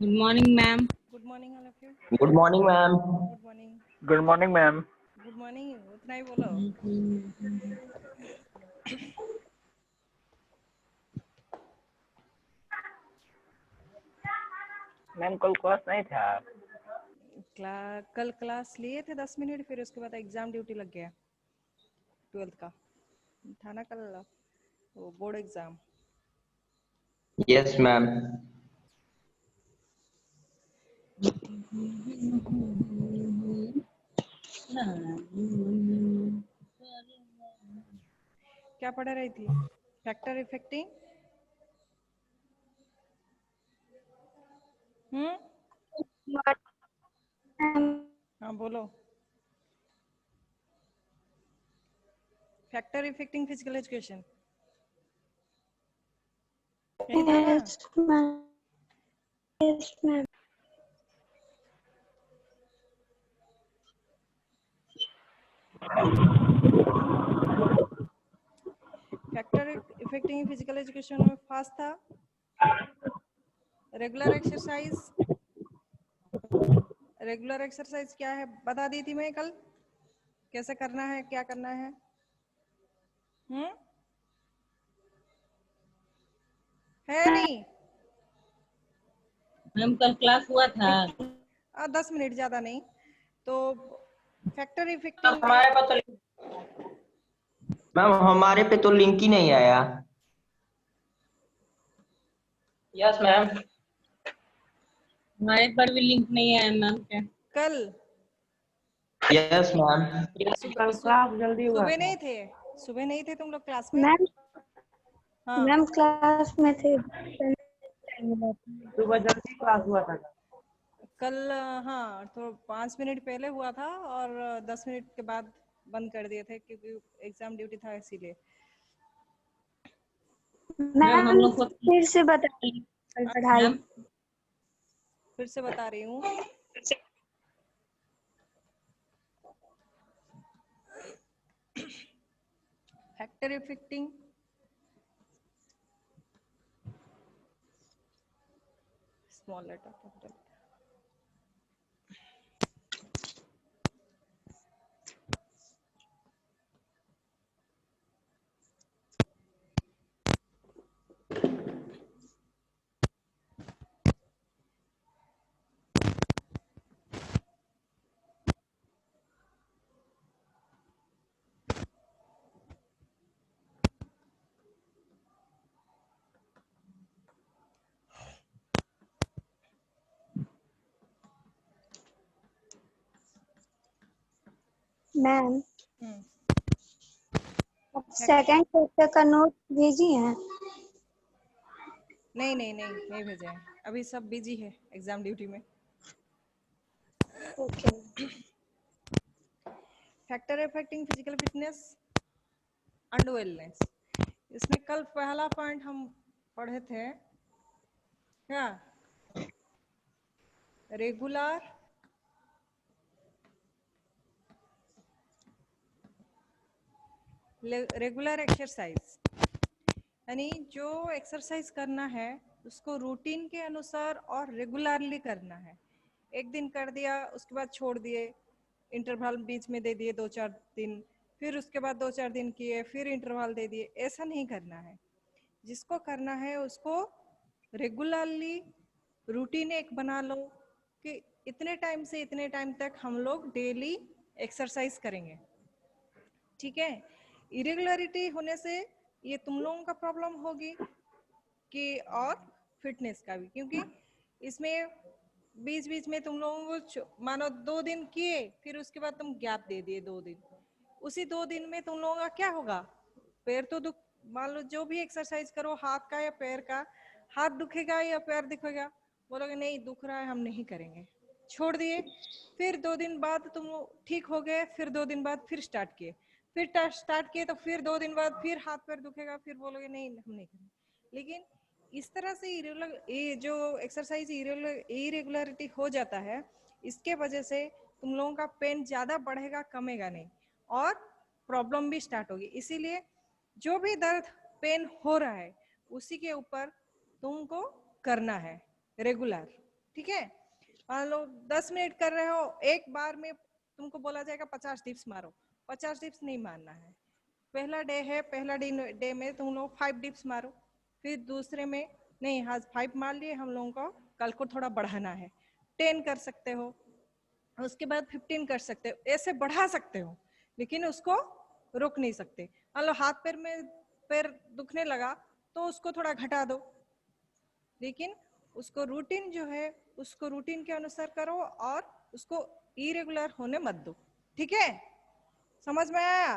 Good morning, ma'am. Good morning, all of you. Good morning, ma'am. Good morning. Good morning, ma'am. Good morning. उतना ही बोलो. Ma'am कल class नहीं था. कल class लिए थे 10 मिनट, फिर उसके बाद एग्जाम ड्यूटी लग गया 12th का. था ना कल वो बोर्ड एग्जाम. Yes, ma'am. क्या पढ़ रही थी? Factor affecting. हाँ बोलो. Factor affecting physical education. Yes, ma'am. Yes, ma'am. Factor affecting physical education में फास्ट था. रेगुलर एक्सरसाइज क्या है बता दी थी मैं कल. कैसे करना है, क्या करना है. है नहीं. मैम कल क्लास हुआ था. 10 मिनट, ज्यादा नहीं. तो फैक्टर इफेक्टिंग मैम हमारे पे तो लिंक ही नहीं आया. Yes ma'am. हमारे पर भी लिंक नहीं आया मैम. क्या कल Yes, ma'am. कल क्लास जल्दी हुआ. सुबह नहीं थे तुम लोग क्लास में. मैम हाँ. मैम क्लास में थे. सुबह जल्दी क्लास हुआ था. कल हाँ तो 5 मिनट पहले हुआ था और 10 मिनट के बाद बंद कर दिए थे क्योंकि एग्जाम ड्यूटी था इसीलिए. मैम हम मैम लोग को फिर से बताइए कल पढ़ाई. मैम फिर से बता रही हूँ. Factor affecting small letter capital. Ma'am second chapter का नोट भेजी हैं. नहीं भेजे हैं. अभी सब बिजी है एग्जाम ड्यूटी में. Okay. Factor affecting physical fitness and wellness. इसमें कल पहला पॉइंट हम पढ़े थे क्या? रेगुलर एक्सरसाइज, यानी जो एक्सरसाइज करना है उसको रूटीन के अनुसार और रेगुलरली करना है. एक दिन कर दिया उसके बाद छोड़ दिए, इंटरवल बीच में दे दिए 2-4 दिन, फिर उसके बाद 2-4 दिन किए, फिर इंटरवल दे दिए. ऐसा नहीं करना है. जिसको करना है उसको रेगुलरली रूटीन एक बना लो कि इतने टाइम से इतने टाइम तक हम लोग डेली एक्सरसाइज करेंगे. ठीक है. इरेगुलरिटी होने से ये तुम लोगों का प्रॉब्लम होगी कि और फिटनेस का भी, क्योंकि इसमें बीच बीच में तुम लोगों को मानो 2 दिन किए फिर उसके बाद तुम गैप दे दिए 2 दिन. उसी 2 दिन में तुम लोगों का क्या होगा? पैर तो दुख, मान लो जो भी एक्सरसाइज करो हाथ का या पैर का, हाथ दुखेगा या पैर दिखेगा, बोलोगे नहीं दुख रहा है हम नहीं करेंगे, छोड़ दिए. फिर 2 दिन बाद तुम ठीक हो गए, फिर 2 दिन बाद फिर स्टार्ट किए, तो फिर 2 दिन बाद फिर हाथ पैर दुखेगा, फिर बोलोगे नहीं हम नहीं करेंगे. लेकिन इस तरह से ये जो एक्सरसाइज इरेगुलरिटी हो जाता है, इसके वजह से तुम लोगों का पेन ज्यादा बढ़ेगा, कमेगा नहीं, और प्रॉब्लम भी स्टार्ट होगी. इसीलिए जो भी दर्द पेन हो रहा है उसी के ऊपर तुमको करना है रेगुलर. ठीक है, मान लो 10 मिनट कर रहे हो, एक बार में तुमको बोला जाएगा 50 डिप्स मारो, 50 डिप्स नहीं मारना है। पहला डे है, पहला डे में तुम लोग 5 डिप्स मारो, फिर दूसरे में नहीं, आज 5 मार लिए, हम लोगों को कल को थोड़ा बढ़ाना है, 10 कर सकते हो, उसके बाद 15 कर सकते हो, ऐसे बढ़ा सकते हो, लेकिन उसको रोक नहीं सकते। मान लो हाथ पैर में पैर दुखने लगा तो उसको थोड़ा घटा दो, लेकिन उसको रूटीन जो है उसको रूटीन के अनुसार करो और उसको इरेगुलर होने मत दो। ठीक है, समझ में आया?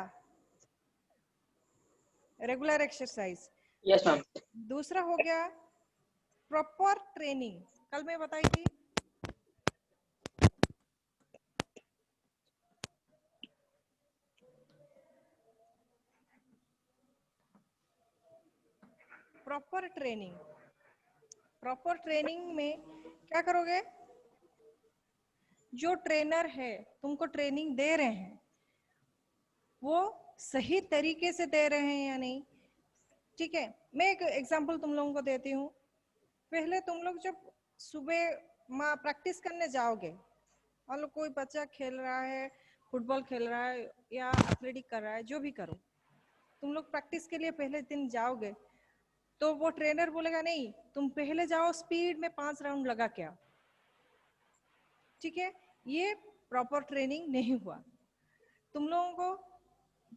Regular exercise. Yes ma'am. दूसरा हो गया प्रॉपर ट्रेनिंग, कल मैं बताई थी। प्रॉपर ट्रेनिंग, प्रॉपर ट्रेनिंग में क्या करोगे, जो ट्रेनर है तुमको ट्रेनिंग दे रहे हैं वो सही तरीके से दे रहे हैं या नहीं। ठीक है, मैं एक एग्जांपल तुम लोगों को देती हूँ। पहले तुम लोग जब सुबह प्रैक्टिस करने जाओगे, मान लो कोई बच्चा खेल रहा है, फुटबॉल खेल रहा है या एथलेटिक कर रहा है, जो भी करो, तुम लोग प्रैक्टिस के लिए पहले दिन जाओगे तो वो ट्रेनर बोलेगा नहीं तुम पहले जाओ स्पीड में 5 राउंड लगा के आओ। ठीक है, ये प्रॉपर ट्रेनिंग नहीं हुआ। तुम लोगों को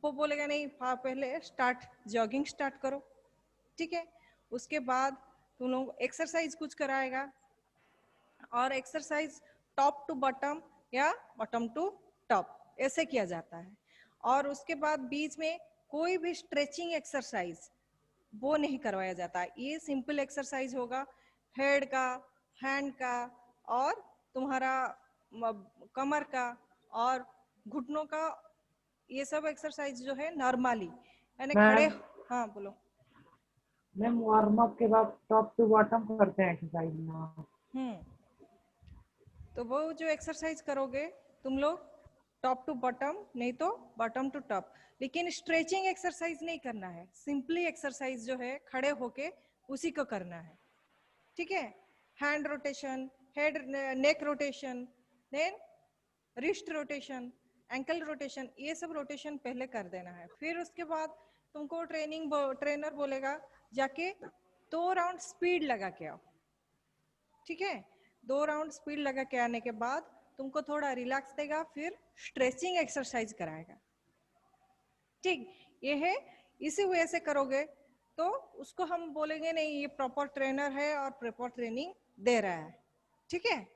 वो बोलेगा नहीं पहले जॉगिंग स्टार्ट करो। ठीक है, उसके बाद तुम लोग एक्सरसाइज कुछ कराएगा, और एक्सरसाइज टॉप टू बॉटम या बॉटम टू टॉप ऐसे किया जाता है। और उसके बाद बीच में कोई भी स्ट्रेचिंग एक्सरसाइज वो नहीं करवाया जाता। ये सिंपल एक्सरसाइज होगा, हेड का, हैंड का और तुम्हारा कमर का और घुटनों का, ये सब एक्सरसाइज जो है नॉर्मली यानी खड़े। हाँ बोलो। मैम वार्म अप के बाद टॉप टू बॉटम करते हैं एक्सरसाइज में। तो वो जो एक्सरसाइज करोगे तुम लोग टॉप टू बॉटम नहीं तो बॉटम टू टॉप, लेकिन स्ट्रेचिंग एक्सरसाइज नहीं करना है, सिंपली एक्सरसाइज जो है खड़े होके उसी को करना है। ठीक है, hand rotation, head neck rotation, then wrist rotation, ankle rotation, ये सब रोटेशन पहले कर देना है। फिर उसके बाद तुमको ट्रेनर बोलेगा जाके 2 राउंड स्पीड लगा के आओ। ठीक है, 2 राउंड स्पीड लगा के आने के बाद तुमको थोड़ा रिलैक्स देगा, फिर स्ट्रेचिंग एक्सरसाइज कराएगा। ठीक, ये है, इसी वजह से करोगे तो उसको हम बोलेंगे नहीं ये प्रॉपर ट्रेनर है और प्रॉपर ट्रेनिंग दे रहा है। ठीक है,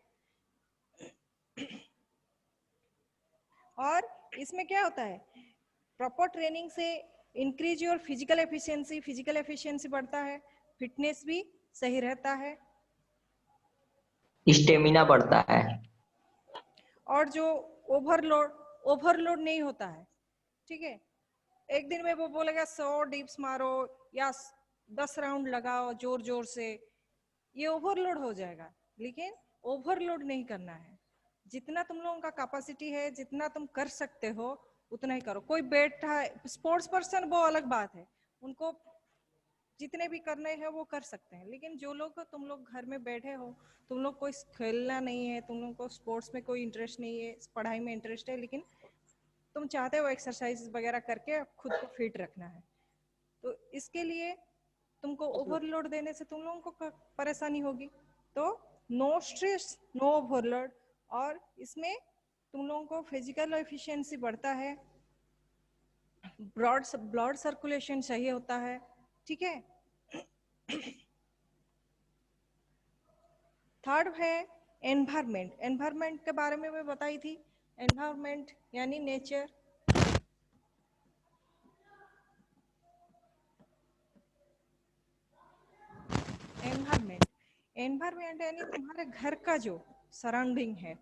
और इसमें क्या होता है, प्रॉपर ट्रेनिंग से increase your physical efficiency, physical efficiency बढ़ता है, फिटनेस भी सही रहता है, स्टेमिना बढ़ता है। और जो ओवरलोड नहीं होता है। ठीक है, एक दिन में वो बोलेगा 100 डिप्स मारो या 10 राउंड लगाओ जोर जोर से, ये ओवरलोड हो जाएगा। लेकिन ओवरलोड नहीं करना है, जितना तुम लोगों का कैपेसिटी है, जितना तुम कर सकते हो उतना ही करो। कोई बैठा है स्पोर्ट्स पर्सन वो अलग बात है, उनको जितने भी करने हैं वो कर सकते हैं, लेकिन जो लोग तुम लोग घर में बैठे हो, तुम लोग कोई खेलना नहीं है, तुम लोग को स्पोर्ट्स में कोई इंटरेस्ट नहीं है, पढ़ाई में इंटरेस्ट है, लेकिन तुम चाहते हो एक्सरसाइज वगैरह करके खुद को फिट रखना है, तो इसके लिए तुमको ओवरलोड देने से तुम लोगों को परेशानी होगी। तो नो स्ट्रेस, नो ओवरलोड, और इसमें तुम लोगों को फिजिकल एफिशिएंसी बढ़ता है, ब्लड सर्कुलेशन सही होता है। ठीक है, थर्ड है एनवायरमेंट। एनवायरमेंट के बारे में मैं बताई थी, एनवायरमेंट यानी नेचर। एनवायरमेंट यानी तुम्हारे घर का जो सराउंडिंग है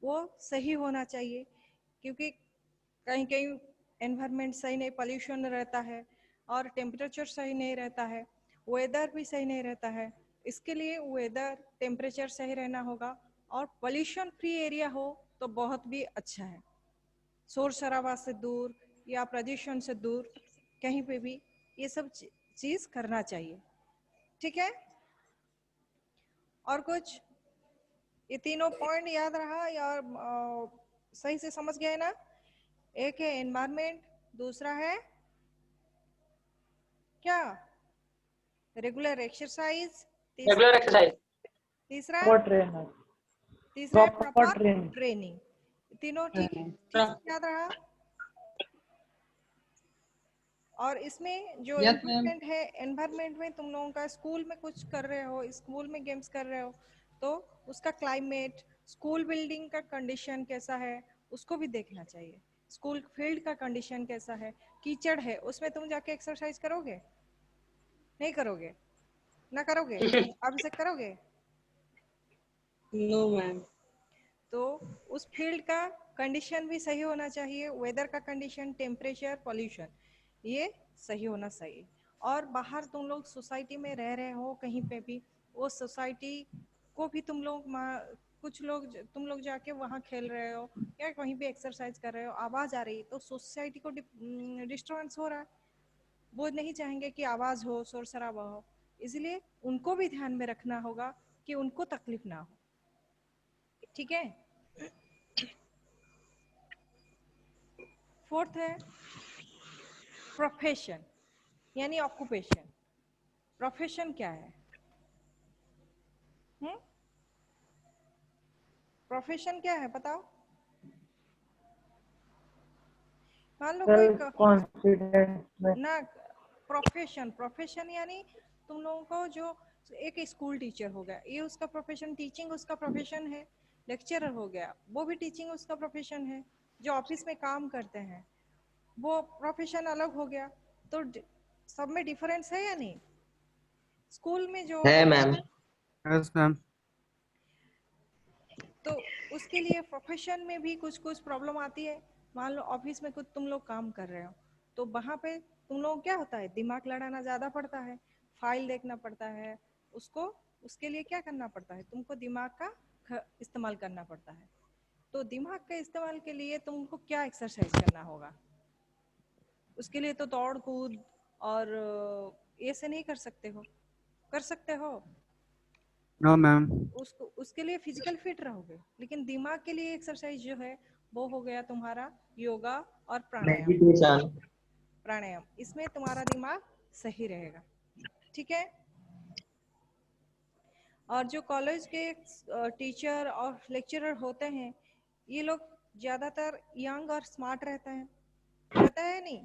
वो सही होना चाहिए, क्योंकि कहीं कहीं एनवायरमेंट सही नहीं, पॉल्यूशन रहता है और टेम्परेचर सही नहीं रहता है, वेदर भी सही नहीं रहता है। इसके लिए वेदर टेम्परेचर सही रहना होगा, और पॉल्यूशन फ्री एरिया हो तो बहुत भी अच्छा है, शोर शराबा से दूर या प्रदूषण से दूर, कहीं पे भी ये सब चीज करना चाहिए। ठीक है, और कुछ? ये तीनों पॉइंट याद रहा यार, सही से समझ गए ना? एक है एनवायरमेंट, दूसरा है क्या, रेगुलर एक्सरसाइज, रेगुलर एक्सरसाइज, तीसरा प्रॉपर ट्रेनर, तीसरा है प्रॉपर प्रॉपर ट्रेनिंग। ट्रेनिंग। तीनों ठीक है, ठीक से याद रहा। और इसमें जो Yes, ma'am. इम्पोर्टेंट है, एनवायरमेंट में तुम लोगों का स्कूल में कुछ कर रहे हो, स्कूल में गेम्स कर रहे हो, तो उसका क्लाइमेट, स्कूल बिल्डिंग का कंडीशन कैसा है उसको भी देखना चाहिए। स्कूल फील्ड का कंडीशन कैसा है, कीचड़ है उसमें तुम जाके एक्सरसाइज करोगे? नहीं करोगे ना? करोगे? आप इसे करोगे? No, ma'am. तो उस फील्ड का कंडीशन भी सही होना चाहिए, वेदर का कंडीशन, टेम्परेचर, पॉल्यूशन, ये सही होना चाहिए। और बाहर तुम लोग सोसाइटी में रह रहे हो कहीं पे भी, वो सोसाइटी को भी तुम लोग कुछ लोग तुम लोग जाके वहाँ खेल रहे हो या कहीं भी एक्सरसाइज कर रहे हो, आवाज आ रही तो सोसाइटी को डिस्टर्बेंस हो रहा है। वो नहीं चाहेंगे कि आवाज हो, शोर शराबा हो, इसलिए उनको भी ध्यान में रखना होगा कि उनको तकलीफ ना हो। ठीक है? फोर्थ है प्रोफेशन यानी ऑक्यूपेशन। प्रोफेशन क्या है? प्रोफेशन क्या है बताओ? मान लो कोई सेल्फ कॉन्फिडेंस में। ना, प्रोफेशन, प्रोफेशन यानी तुम लोगों को जो एक स्कूल टीचर हो गया, ये उसका प्रोफेशन, टीचिंग उसका प्रोफेशन है। लेक्चरर हो गया, वो भी टीचिंग उसका प्रोफेशन है। जो ऑफिस में काम करते हैं वो प्रोफेशन अलग हो गया। तो सब में डिफरेंस है या नहीं? स्कूल में जो है है मैम। Yes ma'am. तो उसके लिए प्रोफेशन में भी कुछ कुछ प्रॉब्लम आती है। मान लो ऑफिस में कुछ तुम लोग काम कर रहे हो, तो वहां पे तुम लोग क्या होता है, दिमाग लड़ाना ज्यादा पड़ता है, फाइल देखना पड़ता है, उसको उसके लिए क्या करना पड़ता है, तुमको दिमाग का इस्तेमाल करना पड़ता है। तो दिमाग के इस्तेमाल के लिए तुमको क्या एक्सरसाइज करना होगा? उसके लिए तो दौड़ कूद और ये से नहीं कर सकते हो? कर सकते हो? No ma'am. उसको उसके लिए फिजिकल फिट रहोगे, लेकिन दिमाग के लिए एक्सरसाइज जो है वो हो गया तुम्हारा योगा और प्राणायाम। मेडिटेशन। प्राणायाम, इसमें तुम्हारा दिमाग सही रहेगा। ठीक है? और जो कॉलेज के टीचर और लेक्चरर होते हैं, ये लोग ज्यादातर यंग और स्मार्ट रहते हैं, रहता है नहीं?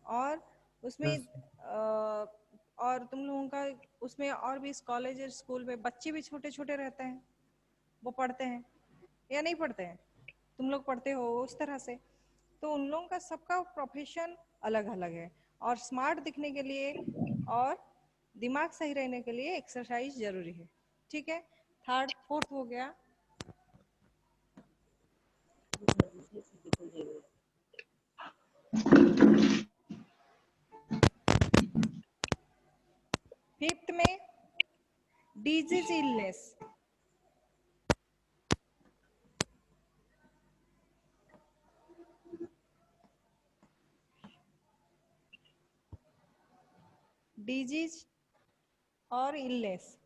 और उसमें और तुम लोगों का उसमें और भी कॉलेज और स्कूल में बच्चे भी छोटे छोटे रहते हैं, वो पढ़ते हैं या नहीं पढ़ते हैं? तुम लोग पढ़ते हो उस तरह से। तो उन लोगों का सबका प्रोफेशन अलग अलग है, और स्मार्ट दिखने के लिए और दिमाग सही रहने के लिए एक्सरसाइज जरूरी है। ठीक है? थर्ड फोर्थ हो गया। फिफ्थ में डिजीज इलनेस। डिजीज और इलनेस,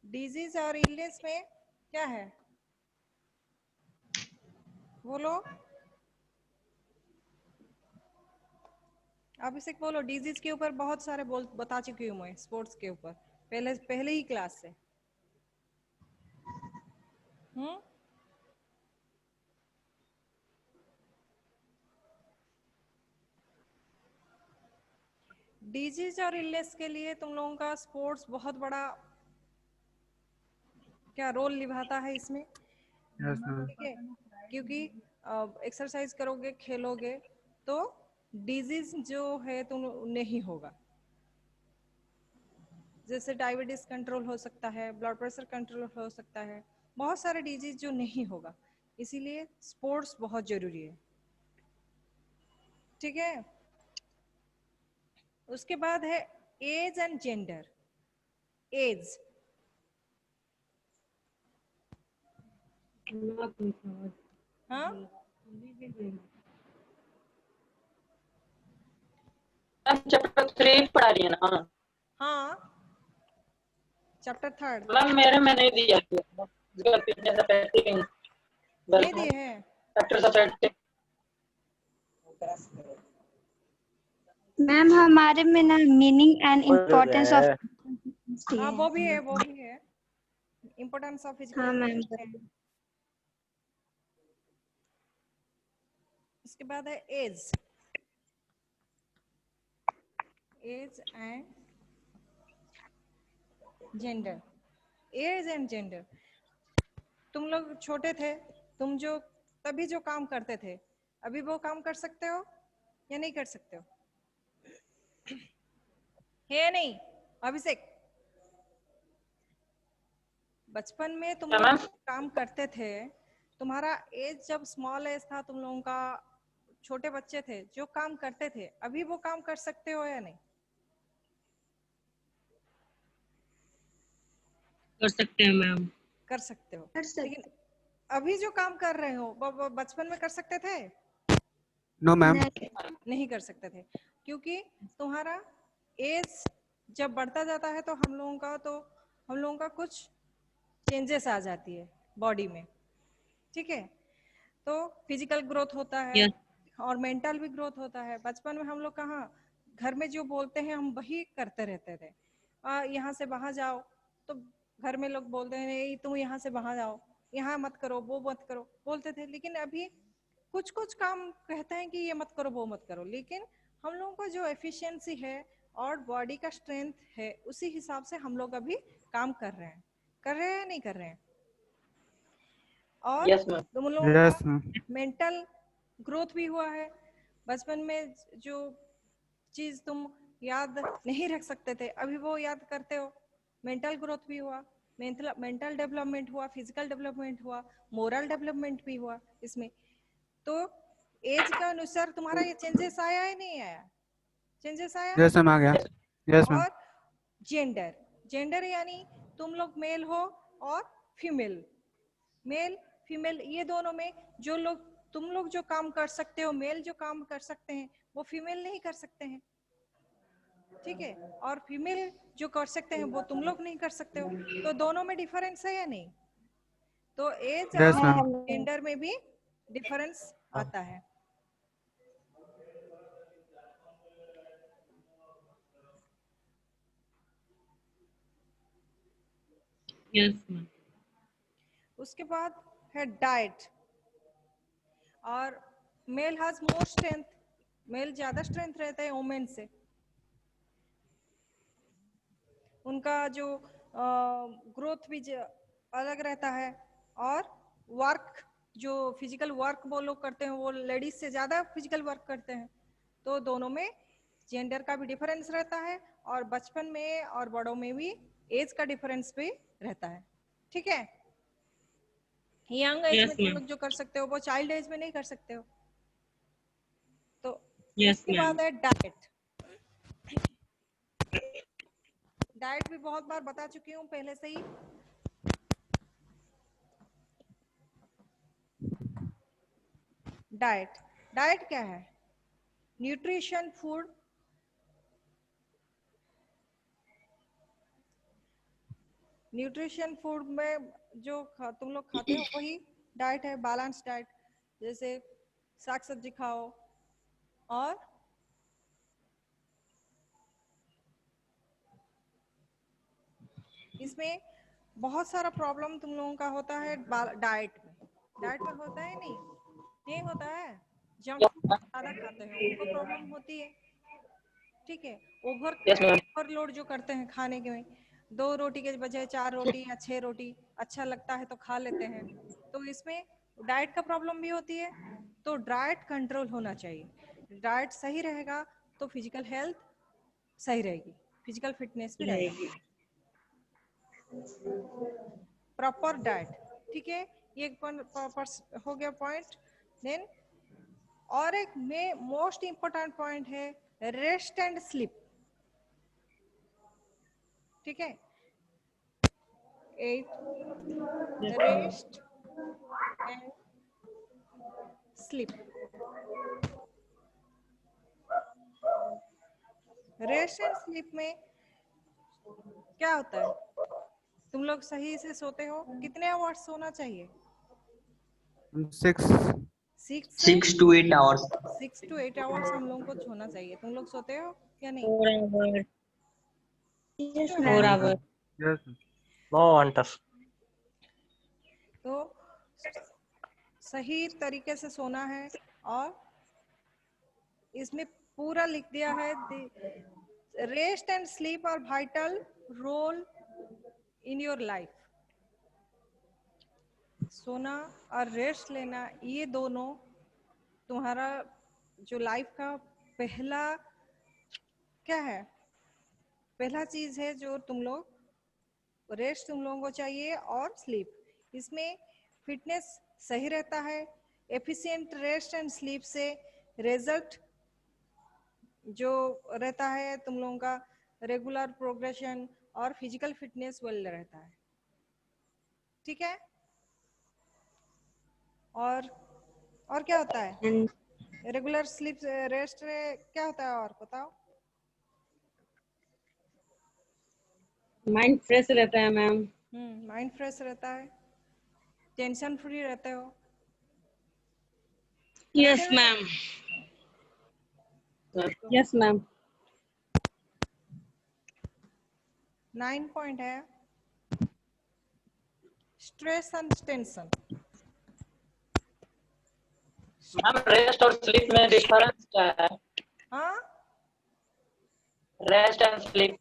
डिजीज और इलनेस में क्या है बोलो? आप इसे बोलो। डिजीज के ऊपर बहुत सारे बता चुकी हूँ मैं, स्पोर्ट्स के ऊपर पहले ही क्लास से। डिजीज और इलनेस के लिए तुम लोगों का स्पोर्ट्स बहुत बड़ा क्या रोल निभाता है इसमें? Yes ma'am. ठीक है? क्योंकि एक्सरसाइज करोगे, खेलोगे, तो डिजीज जो है तुम नहीं होगा। जैसे डायबिटीज कंट्रोल हो सकता है, ब्लड प्रेशर कंट्रोल हो सकता है, बहुत सारे डिजीज जो नहीं होगा। इसीलिए स्पोर्ट्स बहुत जरूरी है। ठीक है? उसके बाद है एज एंड जेंडर। एज, हाँ चैप्टर 3 पढ़ा रही है ना? हाँ, चैप्टर 3 मैम मेरे में नहीं दिया गया फिजिकल फिटनेस अफेक्टिंग नहीं दिए हैं। फैक्टर्स अफेक्टिंग मैम हमारे में ना मीनिंग एंड इम्पोर्टेंस ऑफ हाँ वो भी है, वो भी है, इम्पोर्टेंस ऑफ फिजिकल। हाँ मैम। इसके बाद है age and gender. Age and gender, तुम लोग छोटे थे, तुम जो तभी जो काम करते थे, अभी वो काम कर सकते हो या नहीं कर सकते हो? है या नहीं अभिषेक? बचपन में तुम लोग काम करते थे, तुम्हारा एज जब स्मॉल एज था, तुम लोगों का छोटे बच्चे थे जो काम करते थे, अभी वो काम कर सकते हो या नहीं? कर सकते हैं मैम। कर सकते हो, लेकिन अभी जो काम कर रहे हो वो बचपन में कर सकते थे? No, ma'am. नहीं कर सकते थे, क्योंकि तुम्हारा एज जब बढ़ता जाता है तो हम लोगों का कुछ चेंजेस आ जाती है बॉडी में, ठीक है? तो फिजिकल ग्रोथ होता है Yes. और मेंटल भी ग्रोथ होता है। बचपन में हम लोग कहाँ, घर में जो बोलते हैं हम वही करते रहते थे। यहाँ से वहां जाओ तो घर में लोग बोलते हैं नहीं तुम यहाँ से वहां जाओ, यहाँ मत करो, वो मत करो, बोलते थे। लेकिन अभी कुछ कुछ काम कहते हैं कि ये मत करो, वो मत करो, लेकिन हम लोगों को जो एफिशिएंसी है और बॉडी का स्ट्रेंथ है उसी हिसाब से हम लोग अभी काम कर रहे हैं या नहीं कर रहे हैं? और यस मैम तुम लोगों Yes, का ma'am. मेंटल ग्रोथ भी हुआ है। बचपन में जो चीज तुम याद नहीं रख सकते थे, अभी वो याद करते हो। मेंटल ग्रोथ भी हुआ, मेंटल डेवलपमेंट हुआ, फिजिकल डेवलपमेंट हुआ, मोरल डेवलपमेंट भी हुआ इसमें। तो एज के अनुसार तुम्हारा ये चेंजेस आया है नहीं आया? चेंजेस आया? Yes, ma'am. आ गया. Yes, ma'am. और जेंडर यानी तुम लोग मेल हो और फीमेल, मेल फीमेल ये दोनों में जो लोग तुम लोग जो काम कर सकते हो, मेल जो काम कर सकते हैं वो फीमेल नहीं कर सकते हैं, ठीक है? और फीमेल जो कर सकते हैं वो तुम लोग नहीं कर सकते हो, तो दोनों में डिफरेंस है या नहीं? तो एज Yes, और ma'am. जेंडर में भी डिफरेंस आता है। Yes ma'am. उसके बाद है डाइट। और male has more strength, male ज्यादा स्ट्रेंथ रहता है वुमेन से। उनका जो ग्रोथ भी अलग रहता है, और वर्क जो फिजिकल वर्क वो लोग करते हैं वो लेडीज से ज्यादा फिजिकल वर्क करते हैं। तो दोनों में जेंडर का भी डिफरेंस रहता है, और बचपन में और बड़ों में भी एज का डिफरेंस भी रहता है, ठीक है? यंग एज Yes में तुम मैम। लोग जो कर सकते हो वो चाइल्ड एज में नहीं कर सकते हो। तो Yes इसके मैम। बाद है डाइट। डाइट भी बहुत बार बता चुकी हूँ पहले से ही। डाइट क्या है? न्यूट्रिशन फूड, न्यूट्रिशन फूड में जो तुम लोग खाते हो वही डाइट है, बैलेंस डाइट। जैसे साग सब्जी खाओ, और इसमें बहुत सारा प्रॉब्लम तुम लोगों का होता है डाइट में होता है नहीं होता है? जंक फूड ज्यादा खाते हैं उनको प्रॉब्लम होती है, ठीक है? यस मैम ओवरलोड जो करते हैं खाने के में, 2 रोटी के बजाय 4 रोटी या 6 रोटी अच्छा लगता है तो खा लेते हैं, तो इसमें डाइट का प्रॉब्लम भी होती है। तो डाइट कंट्रोल होना चाहिए। डाइट सही रहेगा तो फिजिकल हेल्थ सही रहेगी, फिजिकल फिटनेस भी रहेगा। प्रॉपर डाइट, ठीक है? ये हो गया पॉइंट। देन और एक में मोस्ट इंपोर्टेंट पॉइंट है रेस्ट एंड स्लीप, ठीक है? 8 rest and sleep. Rest and sleep में क्या होता है? तुम लोग सही से सोते हो? कितने आवर्स सोना चाहिए? 6. 6 to 8 hours. 6 to 8 आवर्स हम लोगों को सोना चाहिए। तुम लोग सोते हो या नहीं? 4 hours. Yes, 4 ma'am. hours. Yes, ma'am. No wonders. तो सही तरीके से सोना है और इसमें पूरा लिख दिया है rest and sleep are vital role in your life. सोना और रेस्ट लेना ये दोनों तुम्हारा जो लाइफ का पहला क्या है, पहला चीज है जो तुम लोग रेस्ट तुम लोगों को चाहिए और स्लीप। इसमें फिटनेस सही रहता है। एफिशिएंट रेस्ट एंड स्लीप से रिजल्ट जो रहता है तुम लोगों का रेगुलर प्रोग्रेशन और फिजिकल फिटनेस वेल रहता है। ठीक है? और क्या होता है And रेगुलर स्लीप रेस्ट क्या होता है और बताओ? mind fresh रहता है मैम. माइंड फ्रेश रहता है, टेंशन फ्री रहते हो। Yes ma'am. Yes ma'am. 9 point है stress and tension. Ma'am rest और स्लीप में डिफरेंस क्या है? हाँ, rest and sleep.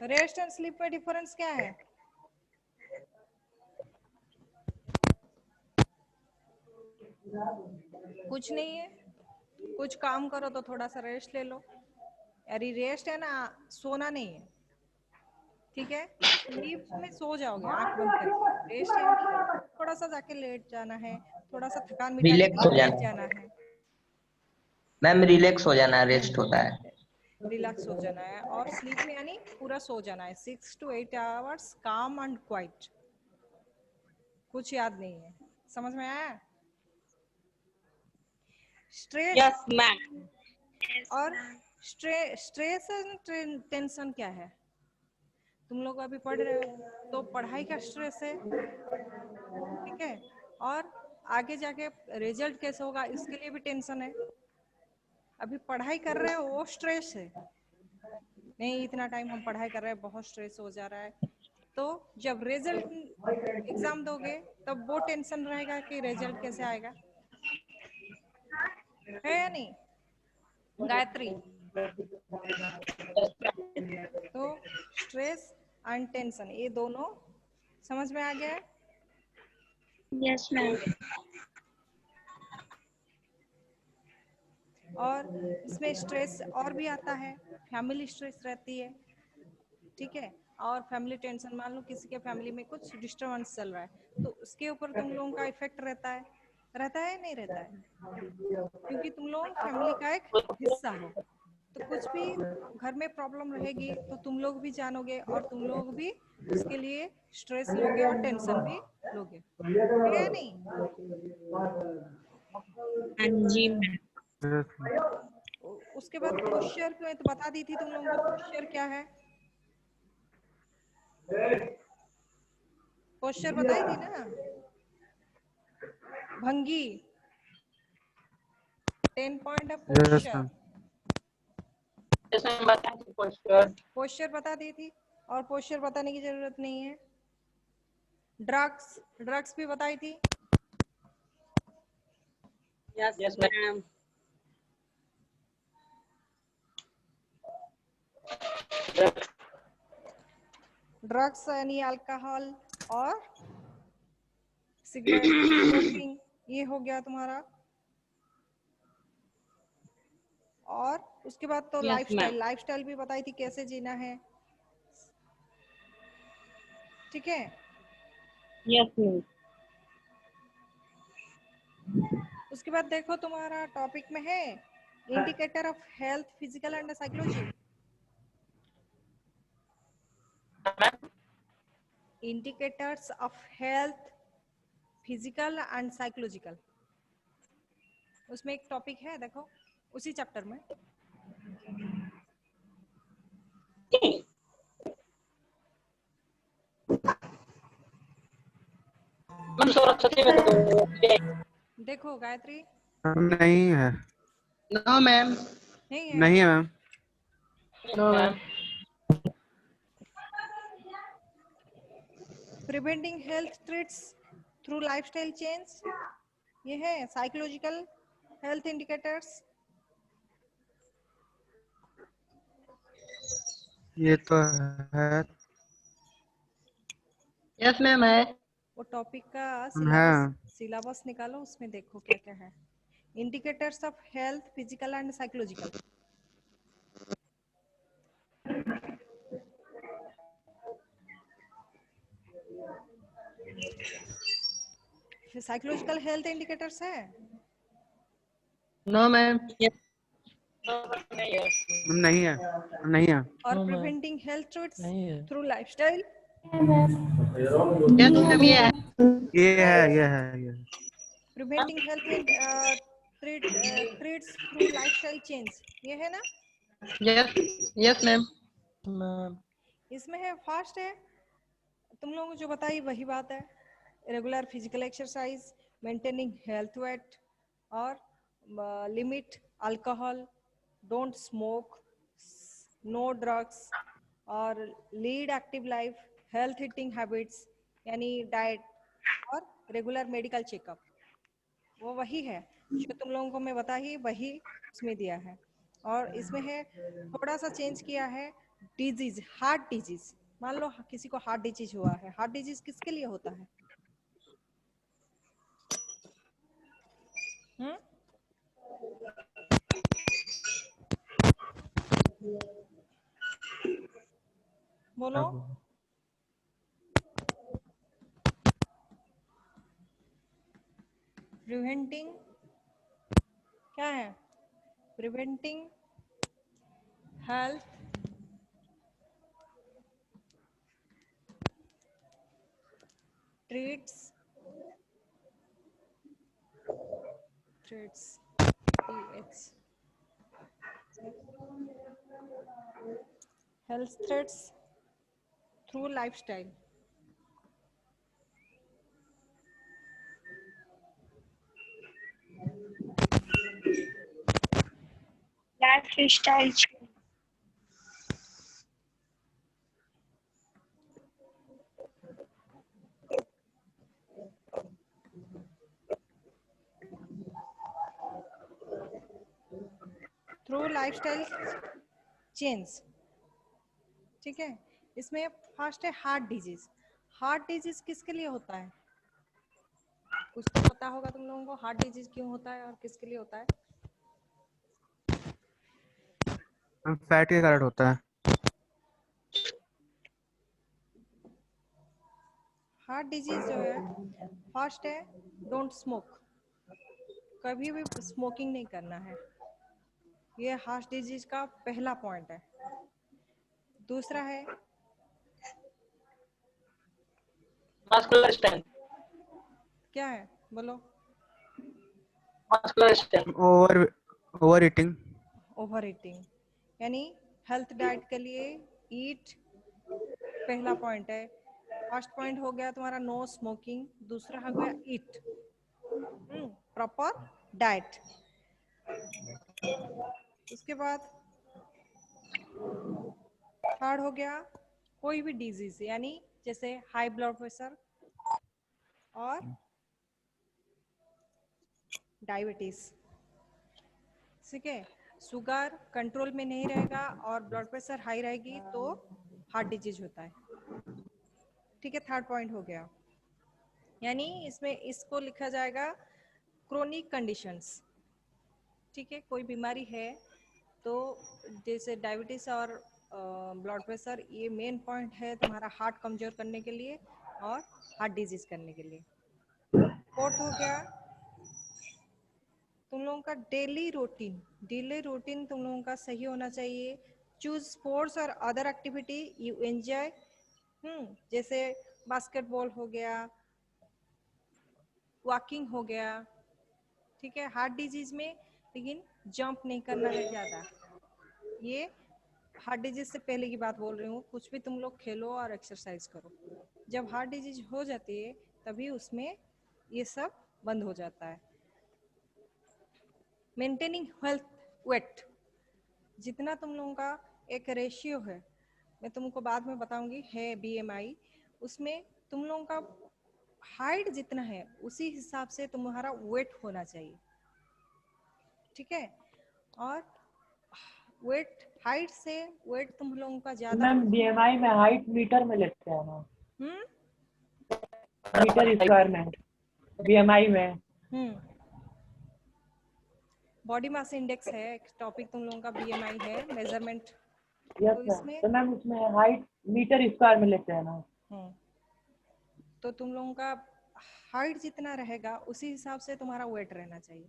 Rest and sleep में डिफरेंस क्या है? कुछ नहीं है, कुछ काम करो तो थोड़ा सा रेस्ट ले लो। अरे रेस्ट है ना, सोना नहीं है। ठीक है? स्लीप में सो जाओगे आंख बंद करके। रेस्ट है नहीं, थोड़ा सा जाके लेट जाना है, थोड़ा सा थकान मिटाने के रिलैक्स हो बाद लेट जाना जाना है। मैम, रिलैक्स हो जाना, रेस्ट होता है। रिलैक्स हो जाना है और स्लीप में यानी पूरा सो जाना है। 6 to 8 आवर्स काम एंड क्वाइट। कुछ याद नहीं है। समझ में आया? Stress Yes ma'am. और स्ट्रेस एंड टेंशन क्या है? तुम लोग अभी पढ़ रहे हो तो पढ़ाई का स्ट्रेस है। ठीक है? और आगे जाके रिजल्ट कैसे होगा इसके लिए भी टेंशन है। अभी पढ़ाई कर रहे हो वो स्ट्रेस है। नहीं, इतना टाइम हम पढ़ाई कर रहे हैं, बहुत स्ट्रेस हो जा रहा है। तो जब रिजल्ट एग्जाम दोगे तब वो टेंशन रहेगा कि रिजल्ट कैसे आएगा। है या नहीं गायत्री? तो स्ट्रेस एंड टेंशन ये दोनों समझ में आ गया है? Yes, ma'am. और इसमें स्ट्रेस और भी आता है, फैमिली स्ट्रेस रहती है। ठीक है? और फैमिली टेंशन, मान लो किसी के फैमिली में कुछ डिस्टर्बेंस चल रहा है तो उसके ऊपर तुम लोगों का इफेक्ट रहता है नहीं रहता है? क्योंकि तुम लोग फैमिली का एक हिस्सा हो, तो कुछ भी घर में प्रॉब्लम रहेगी तो तुम लोग भी जानोगे और तुम लोग भी उसके लिए स्ट्रेस लोगे और टेंशन भी लोगे। है या नहीं? And जी मैम. Yes, ma'am. उसके बाद पोस्चर मैं तो बता दी थी तुम लोगों को। पोस्चर क्या है? पोस्चर बताई थी ना, भंगी। 10 पॉइंट है Yes, पोस्चर। ma'am. इसमें बताइए पोस्चर। पोस्चर बता दी थी और पोस्चर बताने की जरूरत नहीं है। ड्रग्स भी बताई थी। Yes ma'am. ड्रग्स यानी अल्कोहल और सिगरेट, स्मोकिंग, ये हो गया तुम्हारा। और उसके बाद तो Yes ma'am. लाइफस्टाइल भी बताई थी कैसे जीना है। ठीक है? Yes ma'am. उसके बाद देखो तुम्हारा टॉपिक में है indicator of health physical and psychology. Indicators of health physical and psychological, उसमें एक टॉपिक है, देखो उसी चैप्टर में। मैम सरस्वती में तो ये देखो गायत्री, नहीं है। No ma'am. नहीं है। नहीं है ma'am. Ma'am preventing health threats through lifestyle change, ये है साइकोलॉजिकल हेल्थ इंडिकेटर्स। ये तो है। यस मैम है। वो टॉपिक का है। सिलेबस निकालो, उसमें देखो क्या क्या है। Indicators of health physical and psychological. Psychological health indicators है। No ma'am. नहीं है। नहीं है। नहीं है। और preventing health threats through lifestyle. Yes ma'am ये है। ये है। ये है। ये है। Preventing health threats through lifestyle change, ये है ना। Yes yes ma'am. इसमें है फास्ट है, तुम लोगों को जो बताई वही बात है। Regular physical exercise, maintaining health weight, और limit alcohol, don't smoke, no drugs, और lead active life, health eating habits यानी डाइट, और रेगुलर मेडिकल चेकअप। वो वही है जो तुम लोगों को मैं बताई, वही उसमें दिया है। और इसमें है थोड़ा सा चेंज किया है, डिजीज, हार्ट डिजीज। मान लो किसी को हार्ट डिजीज हुआ है, हार्ट डिजीज किसके लिए होता है? हम्म, बोलो। प्रिवेंटिंग क्या है? Preventing health treats threats health threats through lifestyle. Lifestyle change. Through lifestyle change, ठीक है। इसमें फर्स्ट है हार्ट डिजीज। हार्ट डिजीज किसके लिए होता है? कुछ तो पता होगा तुम लोगों को, हार्ट डिजीज क्यों होता है और किसके लिए होता है? फैट के कारण होता है। हार्ट डिजीज जो है, फर्स्ट है डोंट स्मोक, कभी भी स्मोकिंग नहीं करना है। ये हार्ट डिजीज का पहला पॉइंट है। दूसरा है मस्कुलर स्ट्रेंथ। क्या है, बोलो। Muscular strength. Over over eating. Over eating, यानी हेल्थ डाइट के लिए ईट पहला पॉइंट है। फर्स्ट पॉइंट हो गया तुम्हारा नो स्मोकिंग, दूसरा हो गया ईट प्रॉपर डाइट। उसके बाद थर्ड हो गया कोई भी डिजीज, यानी जैसे हाई ब्लड प्रेशर और डायबिटीज, ठीक है। शुगर कंट्रोल में नहीं रहेगा और ब्लड प्रेशर हाई रहेगी तो हार्ट डिजीज होता है, ठीक है। थर्ड पॉइंट हो गया, यानी इसमें इसको लिखा जाएगा क्रोनिक कंडीशंस, ठीक है। कोई बीमारी है तो जैसे डायबिटीज और ब्लड प्रेशर, ये मेन पॉइंट है तुम्हारा हार्ट कमजोर करने के लिए और हार्ट डिजीज करने के लिए। फोर्थ हो गया तुम लोगों का डेली रूटीन। डेली रूटीन तुम लोगों का सही होना चाहिए। चूज स्पोर्ट्स और अदर एक्टिविटी यू एंजॉय, जैसे बास्केटबॉल हो गया, वॉकिंग हो गया, ठीक है। हार्ट डिजीज में लेकिन जंप नहीं करना है ज्यादा। ये हार्ट डिजीज से पहले की बात बोल रही हूँ। कुछ भी तुम लोग खेलो और एक्सरसाइज करो, जब हार्ट डिजीज हो जाती है तभी उसमें ये सब बंद हो जाता है। मेंटेनिंग हेल्थ वेट, जितना तुम लोगों का एक रेशियो है, मैं तुमको बाद में बताऊंगी, है BMI, उसमें तुम लोगों का हाइट जितना है उसी हिसाब से तुम्हारा वेट होना चाहिए, ठीक है। और वेट, हाइट से वेट तुम लोगों का ज्यादा मैम BMI में हाइट मीटर में लेते हैं ना, हम्म मीटर स्क्वायर में BMI में। बॉडी मास इंडेक्स है एक टॉपिक तुम लोगों का, BMI है मेजरमेंट। यस तो मैम, इसमें तो मैम उसमें हाइट मीटर स्क्वायर में लेते हैं ना। तो तुम लोगों का हाइट जितना रहेगा उसी हिसाब से तुम्हारा वेट रहना चाहिए।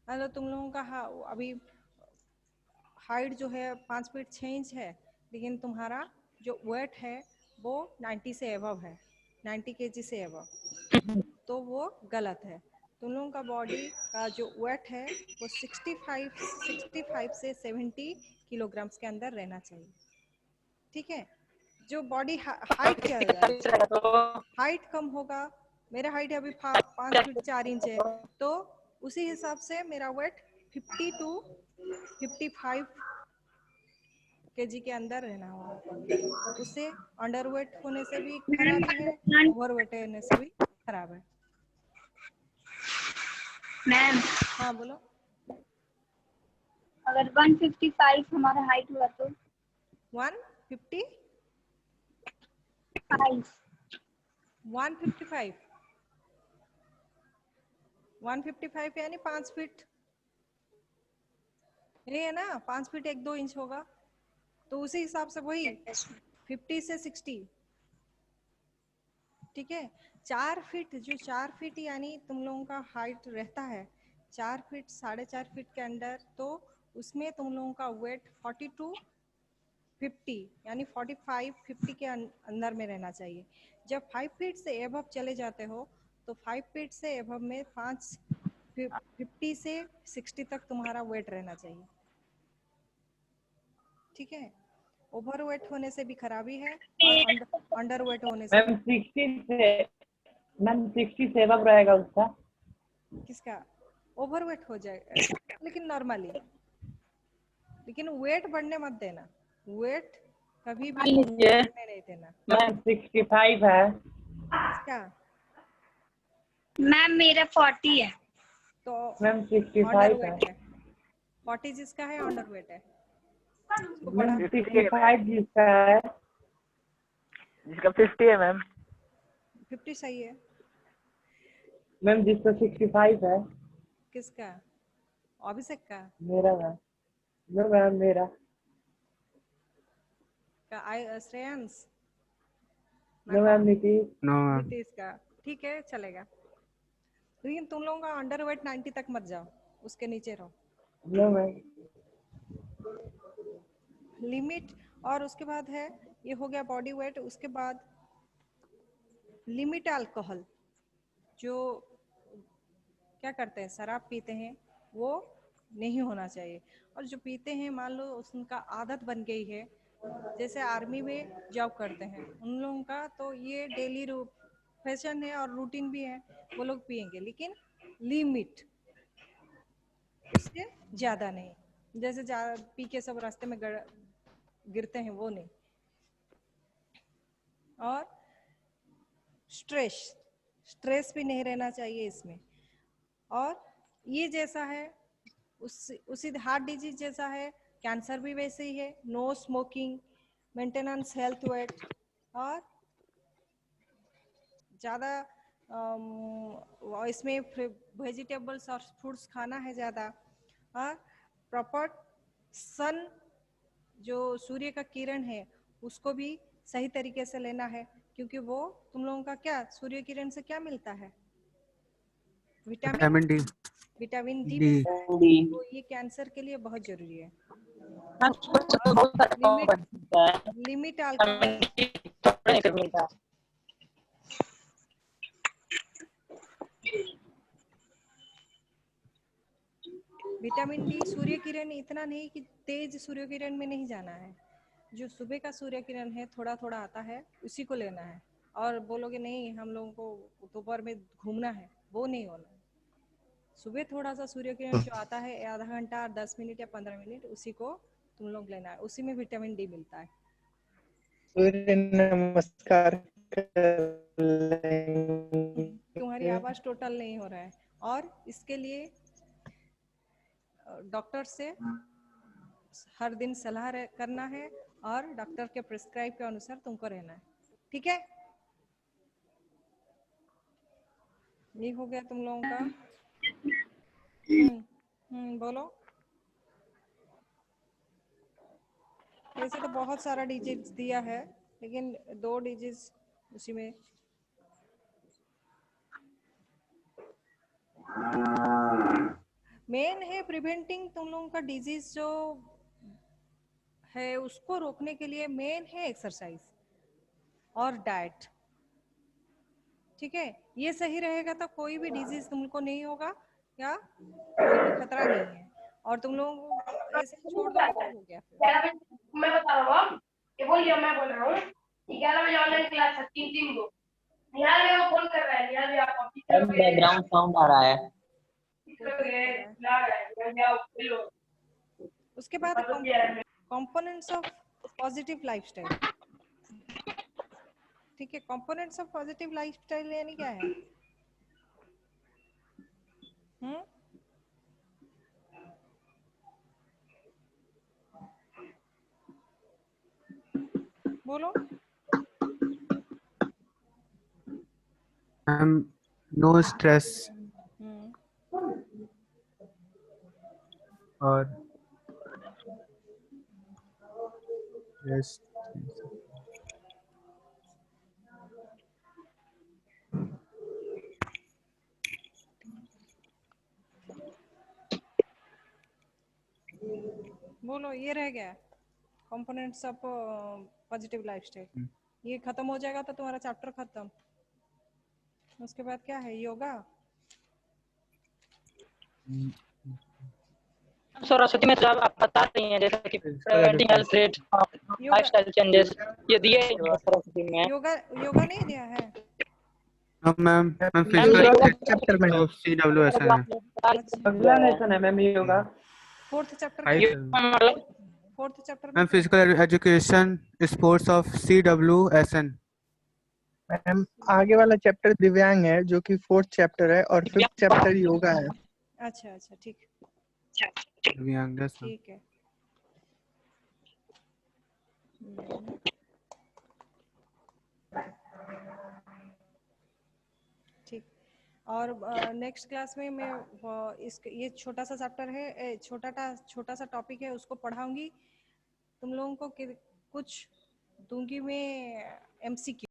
मतलब तुम लोगों का अभी हाइट जो है 5 फीट 6 इंच है, लेकिन तुम्हारा जो वेट है वो 90 से एबव है, 90 kg से एबव, तो वो गलत है। तुम लोगों का बॉडी का जो वेट है वो 65 से 70 किलोग्राम्स के अंदर रहना चाहिए, ठीक है। जो बॉडी हाइट क्या है, हाइट कम होगा, मेरा हाइट अभी 5 फीट 4 इंच है, तो उसी हिसाब से मेरा वेट 50 to 55 kg के अंदर रहना होगा। उससे अंडरवेट होने से भी खराबी है, ओवरवेट होने से भी खराब है। मैम हाँ बोलो। अगर 155 हमारा हाइट हुआ तो 150 5 155 155 यानी 5 फीट, ये है ना, 5 फीट 1-2 इंच होगा, तो उसी हिसाब से वही 50 से 60, ठीक है। 4 फीट, जो 4 फीट यानी तुम लोगों का हाइट रहता है 4 फीट 4.5 फीट के अंदर, तो उसमें तुम लोगों का वेट 40 to 50 यानी 45-50 के अंदर में रहना चाहिए। जब 5 फीट से एबव चले जाते हो तो 5 फीट से एबव में 50 से 60 तक तुम्हारा वेट रहना चाहिए, ठीक है। ओवरवेट होने से भी खराबी है और अंडरवेट होने से मैम 60 से एबव रहेगा उसका। किसका ओवरवेट हो जाएगा, लेकिन नॉर्मली, लेकिन वेट बढ़ने मत देना, वेट कभी भी बढ़ने नहीं देना। मैम 65 है। किसका? मैम मेरा 40 है। तो मैम 65 है। अंडरवेट है, 40 जिसका है अंडरवेट है, उसको बढ़ा। मैम 65 जिसका है, जिसका 50 है मैम। 50 सही है। मैम जिसका 65 है। किसका? अभिषेक का? मेरा मैम, नो मैम मेरा। Shreyansh? No ma'am Nitish. No ma'am. Nitish का, ठीक है चलेगा, लेकिन तुम लोगों का अंडरवेट 90 तक मत जाओ, उसके नीचे रहो, नो मैम। लिमिट। और उसके बाद है, ये हो गया बॉडी वेट। उसके बाद लिमिट अल्कोहल, जो क्या करते हैं शराब पीते हैं वो नहीं होना चाहिए। और जो पीते हैं मान लो उनका आदत बन गई है, जैसे आर्मी में जॉब करते हैं उन लोगों का तो ये डेली फैशन है और रूटीन भी है, वो लोग पिएंगे, लेकिन लिमिट, उससे ज्यादा नहीं। जैसे पी के सब रास्ते में गिरते हैं वो नहीं। और स्ट्रेस, स्ट्रेस भी नहीं रहना चाहिए इसमें। और ये जैसा है उसी हार्ट डिजीज जैसा है, कैंसर भी वैसे ही है। No smoking, maintenance health weight, और ज़्यादा इसमें वेजिटेबल्स और फ्रूट्स खाना है ज़्यादा। और प्रॉपर सन, जो सूर्य का किरण है उसको भी सही तरीके से लेना है, क्योंकि वो तुम लोगों का क्या, सूर्य किरण से क्या मिलता है, vitamin vitamin D. Vitamin D D. मिलता है, तो ये कैंसर के लिए बहुत जरूरी है। Limit alcohol, vitamin D, Surya Kiran इतना नहीं कि तेज सूर्य किरण में नहीं जाना है, जो सुबह का सूर्य किरण है थोड़ा थोड़ा आता है उसी को लेना है। और बोलोगे नहीं हम लोगों को दोपहर में घूमना है, वो नहीं होना। सुबह थोड़ा सा सूर्य किरण जो आता है आधा घंटा 10 मिनट या 15 मिनट, उसी को तुम लोग लेना है, उसी में विटामिन डी मिलता है। सूर्य नमस्कार कर लेंगे। तुम्हारी आवाज टोटल नहीं हो रहा है, और इसके लिए डॉक्टर से हर दिन सलाह करना है और डॉक्टर के प्रिस्क्राइब के अनुसार तुमको रहना है, ठीक है? ये हो गया तुम लोगों का। बोलो। वैसे तो बहुत सारा डिजिट्स दिया है, लेकिन 2 डिजिट्स उसी में। मेन है प्रिवेंटिंग तुम लोगों का डिजीज जो है उसको रोकने के लिए मेन है एक्सरसाइज और डाइट, ठीक है? ये सही रहेगा तो कोई भी डिजीज तुमको नहीं होगा या कोई भी खतरा नहीं है, और तुम लोगों को ऐसे छोड़ दो तो हो गया फिर। मैं बता रहा हूँ, ये बोलिए, मैं बोल रहा हूँ 11 बजे ऑनलाइन क्लास है, 3 को। निहाल मेरे को फोन कर रहा है, निहाल भी आप बैकग्राउंड साउंड आ रहा है। उसके बाद कंपोनेंट्स ऑफ पॉजिटिव लाइफस्टाइल, ठीक है? कंपोनेंट्स ऑफ पॉजिटिव लाइफस्टाइल यानी क्या है? बोलो। नो स्ट्रेस और रेस्ट। बोलो, ये रह गया कंपोनेंट्स ऑफ पॉजिटिव लाइफस्टाइल। ये खत्म हो जाएगा तो तुम्हारा चैप्टर खत्म। उसके बाद क्या है? योगा। सरस्वती में जब आप बता रही हैं जैसे कि preventing health rate lifestyle changes, ये दिए सरस्वती में। योगा नहीं दिया है? मैम फिजिकल चैप्टर में CWSN है। अगला लेसन है मैम योगा। 4th चैप्टर मतलब 4th chapter ma'am physical education sports of CWSN। Ma'am आगे वाला चैप्टर दिव्यांग है जो कि 4th चैप्टर है, और 5th चैप्टर योगा है। अच्छा, ठीक, दिव्यांग ठीक है। ठीक। और नेक्स्ट क्लास में मैं ये छोटा सा चैप्टर है, छोटा सा टॉपिक है, उसको पढ़ाऊंगी तुम लोगों को। कुछ दूंगी मैं MCQ।